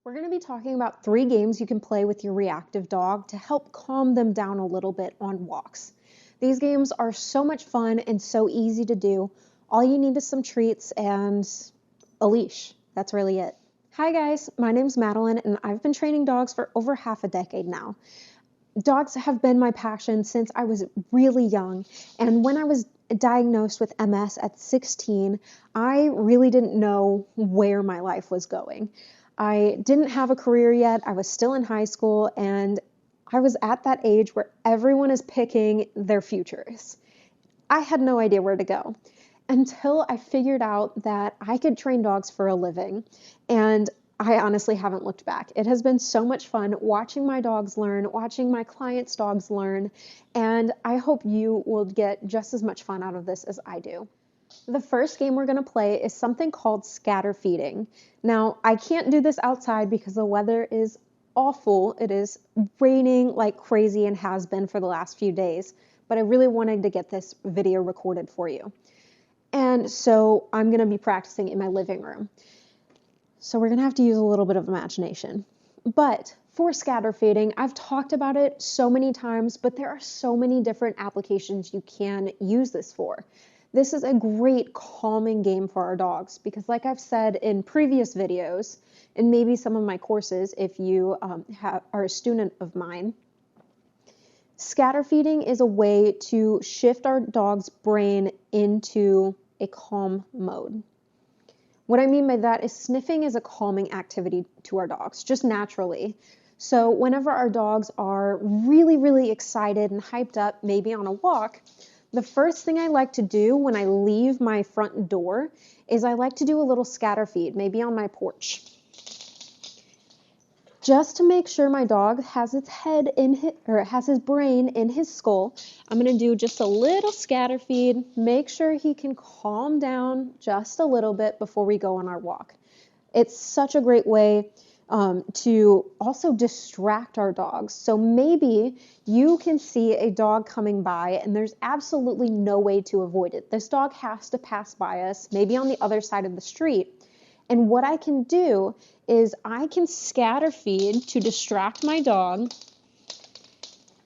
We're going to be talking about 3 games you can play with your reactive dog to help calm them down a little bit on walks. These games are so much fun and so easy to do. All you need is some treats and a leash. That's really it. Hi guys, my name's Madeline and I've been training dogs for over half a decade now. Dogs have been my passion since I was really young, and when I was diagnosed with MS at 16, I really didn't know where my life was going. I didn't have a career yet, I was still in high school, and I was at that age where everyone is picking their futures. I had no idea where to go until I figured out that I could train dogs for a living, and I honestly haven't looked back. It has been so much fun watching my dogs learn, watching my clients' dogs learn, and I hope you will get just as much fun out of this as I do. The first game we're going to play is something called scatter feeding. Now, I can't do this outside because the weather is awful. It is raining like crazy and has been for the last few days, but I really wanted to get this video recorded for you. And so I'm going to be practicing in my living room. So we're going to have to use a little bit of imagination. But for scatter feeding, I've talked about it so many times, but there are so many different applications you can use this for. This is a great calming game for our dogs because, like I've said in previous videos, and maybe some of my courses if you are a student of mine, scatter feeding is a way to shift our dog's brain into a calm mode. What I mean by that is sniffing is a calming activity to our dogs, just naturally. So whenever our dogs are really, really excited and hyped up, maybe on a walk, the first thing I like to do when I leave my front door is I like to do a little scatter feed, maybe on my porch. Just to make sure my dog has its head has his brain in his skull, I'm going to do just a little scatter feed, make sure he can calm down just a little bit before we go on our walk. It's such a great way to also distract our dogs. So maybe you can see a dog coming by and there's absolutely no way to avoid it. This dog has to pass by us, maybe on the other side of the street. And what I can do is I can scatter feed to distract my dog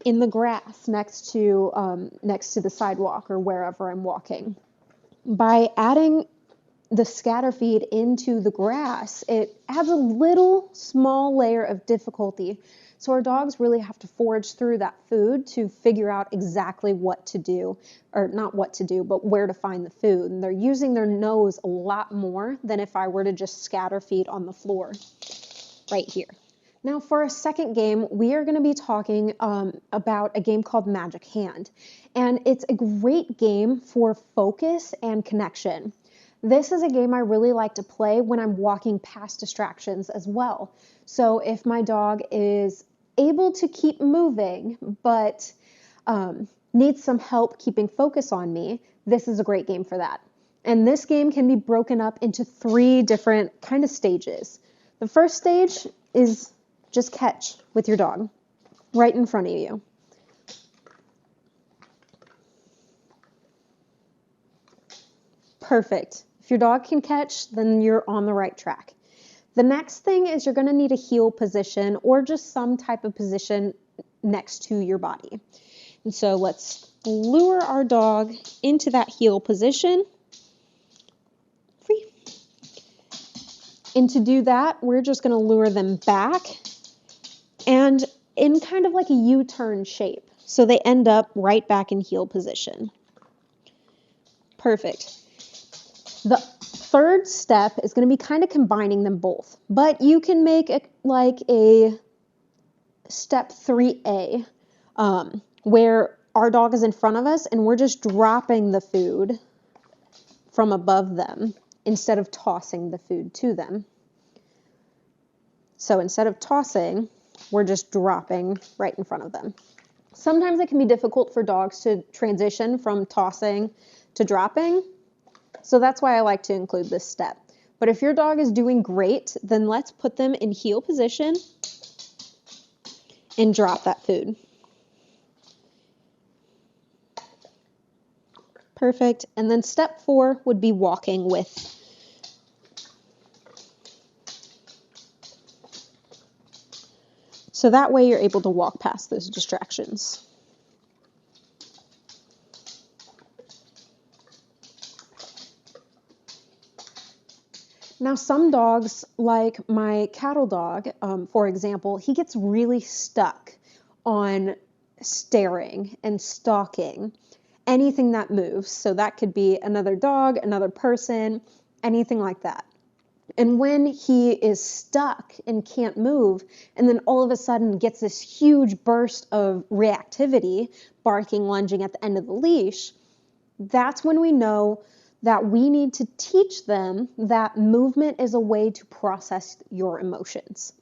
in the grass next to the sidewalk or wherever I'm walking. By adding the scatter feed into the grass, it adds a little small layer of difficulty. So our dogs really have to forage through that food to figure out exactly what to do, or not what to do, but where to find the food. And they're using their nose a lot more than if I were to just scatter feed on the floor right here. Now for our second game, we are going to be talking about a game called Magic Hand. And it's a great game for focus and connection. This is a game I really like to play when I'm walking past distractions as well. So if my dog is able to keep moving but needs some help keeping focus on me, this is a great game for that. And this game can be broken up into 3 different kind of stages. The first stage is just catch with your dog right in front of you. Perfect. If your dog can catch, then you're on the right track. The next thing is you're going to need a heel position or just some type of position next to your body. And so let's lure our dog into that heel position. Free. And to do that, we're just going to lure them back and in kind of like a U-turn shape. So they end up right back in heel position. Perfect. The third step is going to be kind of combining them both, but you can make it like a step 3A, where our dog is in front of us and we're just dropping the food from above them instead of tossing the food to them. So instead of tossing, we're just dropping right in front of them. Sometimes it can be difficult for dogs to transition from tossing to dropping. So that's why I like to include this step. But if your dog is doing great, then let's put them in heel position and drop that food. Perfect. And then step 4 would be walking with. So that way you're able to walk past those distractions. Now, some dogs, like my cattle dog, for example, he gets really stuck on staring and stalking anything that moves. So that could be another dog, another person, anything like that. And when he is stuck and can't move, and then all of a sudden gets this huge burst of reactivity, barking, lunging at the end of the leash, that's when we know that we need to teach them that movement is a way to process your emotions.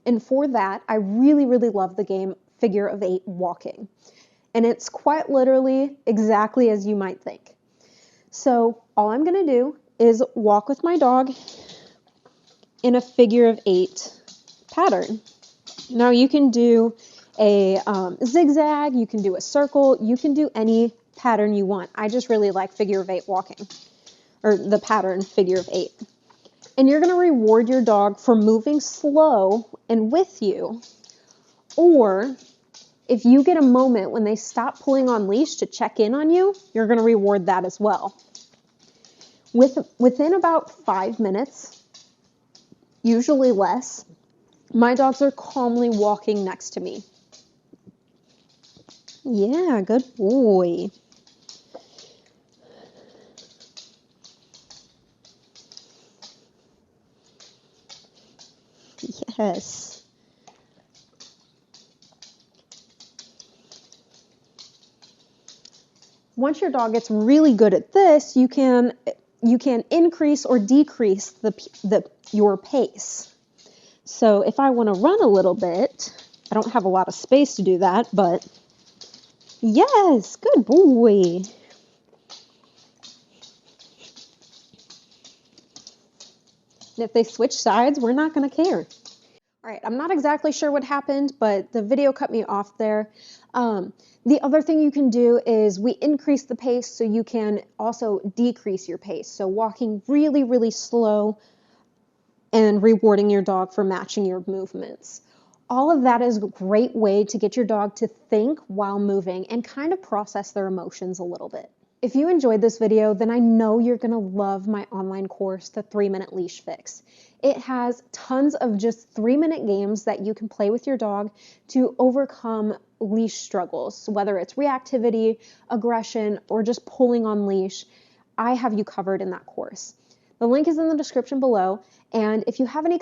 And for that, I really, really love the game Figure of 8 Walking. And it's quite literally exactly as you might think. So all I'm going to do is walk with my dog in a figure of 8 pattern. Now you can do a zigzag, you can do a circle, you can do any pattern you want. I just really like figure of 8 walking, or the pattern figure of 8. And you're going to reward your dog for moving slow and with you, or if you get a moment when they stop pulling on leash to check in on you, you're going to reward that as well. Within about 5 minutes, usually less, my dogs are calmly walking next to me. Yeah, good boy. Yes. Once your dog gets really good at this, you can increase or decrease your pace. So if I want to run a little bit, I don't have a lot of space to do that, but yes, good boy. And if they switch sides, we're not going to care. All right, I'm not exactly sure what happened, but the video cut me off there. The other thing you can do is we increase the pace so you can also decrease your pace. So walking really, really slow and rewarding your dog for matching your movements. All of that is a great way to get your dog to think while moving and kind of process their emotions a little bit. If you enjoyed this video, then I know you're going to love my online course, the 3-Minute Leash Fix. It has tons of just 3-minute games that you can play with your dog to overcome leash struggles, whether it's reactivity, aggression, or just pulling on leash. I have you covered in that course. The link is in the description below, and if you have any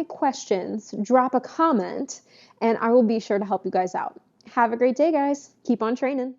questions, drop a comment, and I will be sure to help you guys out. Have a great day, guys. Keep on training.